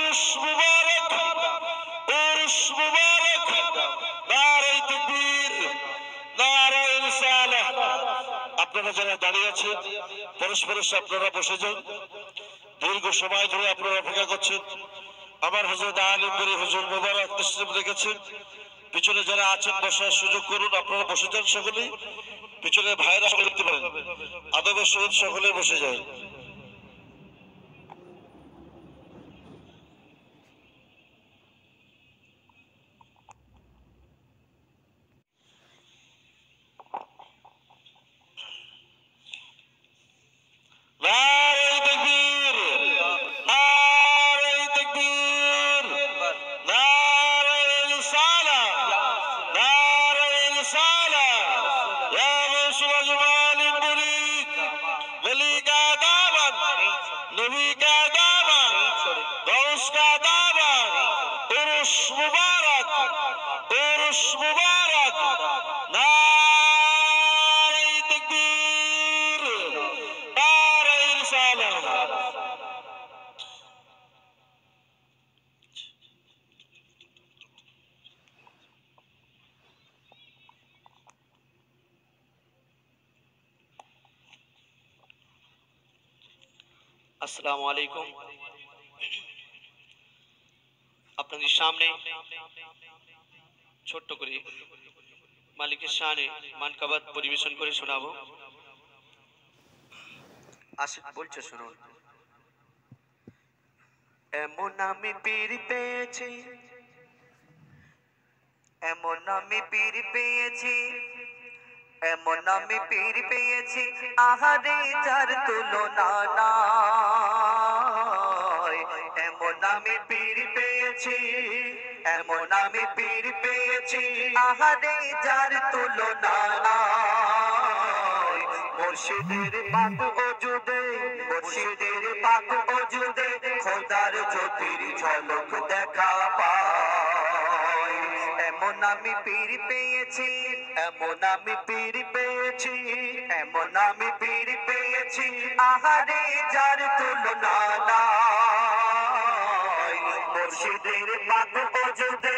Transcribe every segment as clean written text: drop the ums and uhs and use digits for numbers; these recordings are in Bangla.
উরুস মুবারক, উরুস মুবারক, নারে তাকবীর, নারে রিসালাহ। আপনারা যারা দাঁড়িয়ে আছেন পরস্পরের আপনারা বসে যান। দীর্ঘ সময় ধরে আপনারা অপেক্ষা করছেন। আমার হযরত আলিমপুরি হুজুর মুবারক তশরিফ রেখেছেন। পিছনে যারা আছেন বসার সুযোগ করুন, আপনারা বসে যান সকলেই। পিছনে ভাইরা দেখতে পারেন, আদবের সহিত সকলে বসে যায়। আসসালামু আলাইকুম। আপনাদের সামনে ছোট্ট করে মালিকের শানে মানকাবাত পরিবেশন করে শোনাবো। আশিক বলছে শুনুন। এমন আমি পীর পেয়েছি, এমন আমি পীর পেয়েছি, এমন আমি পীর পেয়েছি, আহারে যার তুলনা নাই। এমন আমি পীর পেয়েছি, এমন আমি পীর পেয়েছি, আহারে যার তুলনা নাই। মুর্শিদের পাক ওজুদে, মুর্শিদের পাক ওজুদে, খোদার জ্যোতির ঝলক দেখা পায়। এমন আমি পীর পেয়েছি, এমন আমি পীর পেয়েছি, এমন আমি পীর পেয়েছি, আহারে যার তুলনা নাই। মুর্শিদের পাক ওজুদে,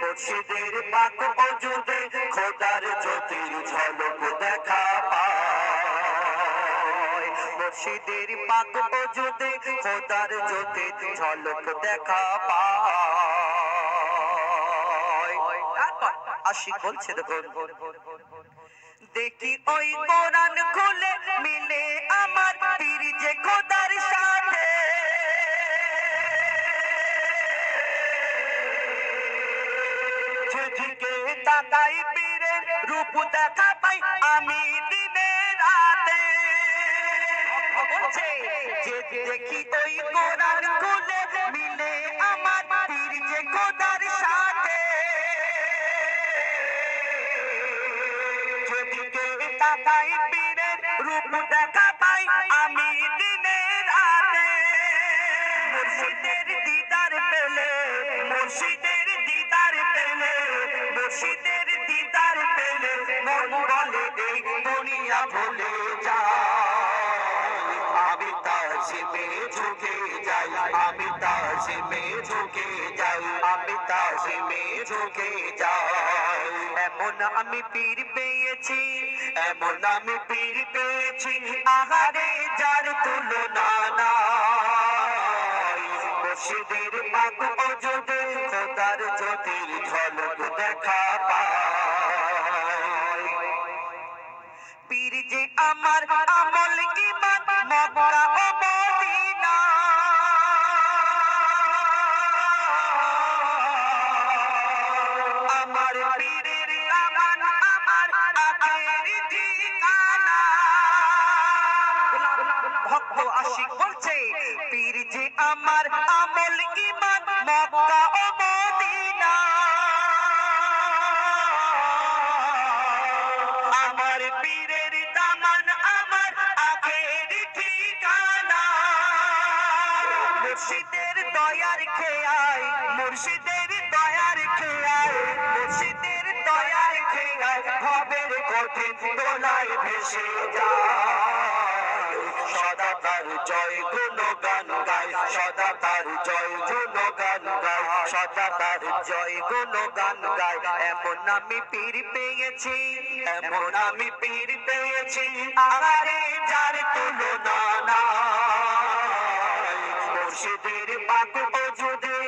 মুর্শিদের পাক ওজুদে, খোদার জ্যোতির ঝলক দেখা পায়। মুর্শিদের পাক ওজুদে, খোদার জ্যোতির ঝলক দেখা পায়। আশিক বলছে দেখুন, দেখি ওই কোরআন খুলে মিলে আমার পীর যে খোদার সাথে। যেদিকে তাকাই পীরের রূপ দেখা পাই আমি দিনে রাতে। যে দেখি ওই কোরআন খুলে মিলে আমার পীর যে খোদার সাথে। যেদিকে তাকাই পীরের রূপ দেখা পাই আমি দিনে রাতে। মুর্শিদের দিদার পেলে, মুর্শিদের দিদার পেলে, মুর্শিদের দিদার পেলে, মন বলে এই দুনিয়া ভুলে যায়। আমি তাজিমে ঝুঁকে যাই, আমি তাজিমে ঝুঁকে যাই, আমি তাজিমে ঝুঁকে যাই। এমন আমি পীর পেয়েছি, এমন আমি পীর পেয়েছি, আহারে যার তুলনা নাই। মুর্শিদের পাক ওজুদে, খোদার জ্যোতির ঝলক দেখা পায়। পীর যে আমার আমল ঈমান মক্কা ও মদিনা। আমার পীরের আমান আমার আখের ঠিকানা। ভক্ত আশিক বলছে, পীর যে আমার আমল ঈমান মক্কা ও মদিনা। আমার পীরের দামান আমার আখের ঠিকানা। মুর্শিদের দয়ার খেয়ায়, মুর্শিদের দয়ার খেয়ায়, মুর্শিদের দয়ার খেয়ায়, ভবের কঠিন দোলায় ভেসে যায়। সদা তার জয় গুণগান গায়, সদা তার জয় গুণগান গায়, সদা তার জয় গুণগান গায়। এমন আমি পীর পেয়েছি, এমন আমি পীর পেয়েছি, আহারে যার তুলনা নাই। মুর্শিদের পাক ওজুদে,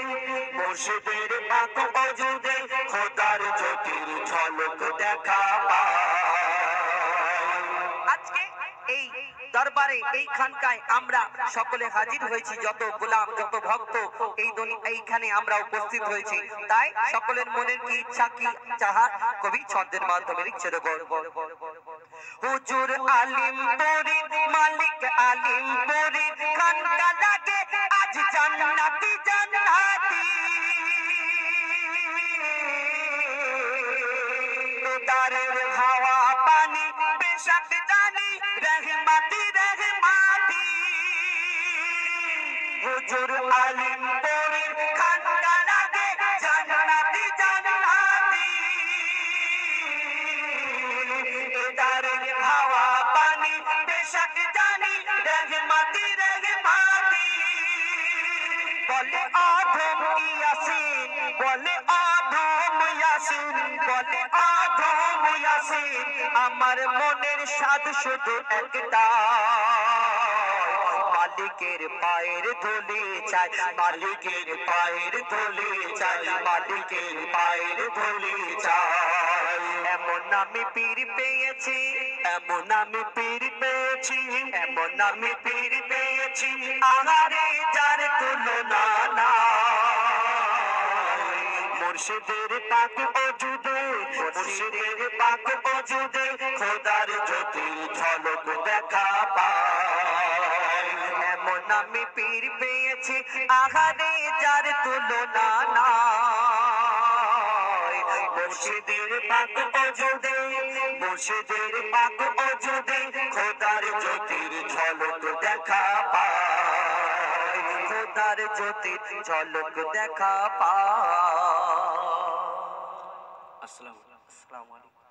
মুর্শিদের পাক ওজুদে খোদার জ্যোতির ঝলক দেখা পায়। আজকে এই দরবারে এই খানকায় আমরা সকলে হাজির হয়েছি, যত গোলাম যত ভক্ত এইখানে আমরা উপস্থিত হয়েছি। তাই সকলের মনের কি ইচ্ছা কি চাহা কবি ছন্দের মাধ্যমে লিখছে। হুজুর আলিম বরিদ মালিক আলিম বরিদ খানকা লাগে আজ জান্নাতি জান্নাতি। দারের হাওয়া পানি বেশক জানি রহমতি রহমতি। হুজুর আলিম বরিদ খানকা লাগে জান্নাতি জান্নাতি। দারের হাওয়া পানি বেশক জানি রহমতি রহমতি। বলে আদম ইয়াসিন, বলে আদম ইয়াসিন, বলে আদম ইয়াসিন, আমার মনের স্বাদ শুধু একটা, মালিকের পায়ের ধুলি চাই, মালিকের পায়ের ধুলি চাই, মালিকের পায়ের ধুলি চাই। এমন আমি পীর পেয়েছি, এমন আমি পীর পেয়েছি, এমন আমি পীর পেয়েছি, আহারে যার তুলনা নাই। মুর্শিদের পাক ওজুদে, মুর্শিদের পাক ওজুদে খোদার জ্যোতির ঝলক দেখা পায়। এমন আমি পীর পেয়েছি, আহারে যার তুলনা নাই। মুর্শিদের পাক ওজুদে, মুর্শিদের পাক ওজুদে খোদার জ্যোতির ঝলক দেখা পায়, খোদার জ্যোতির ঝলক দেখা পায়। আসসালামু আলাইকুম।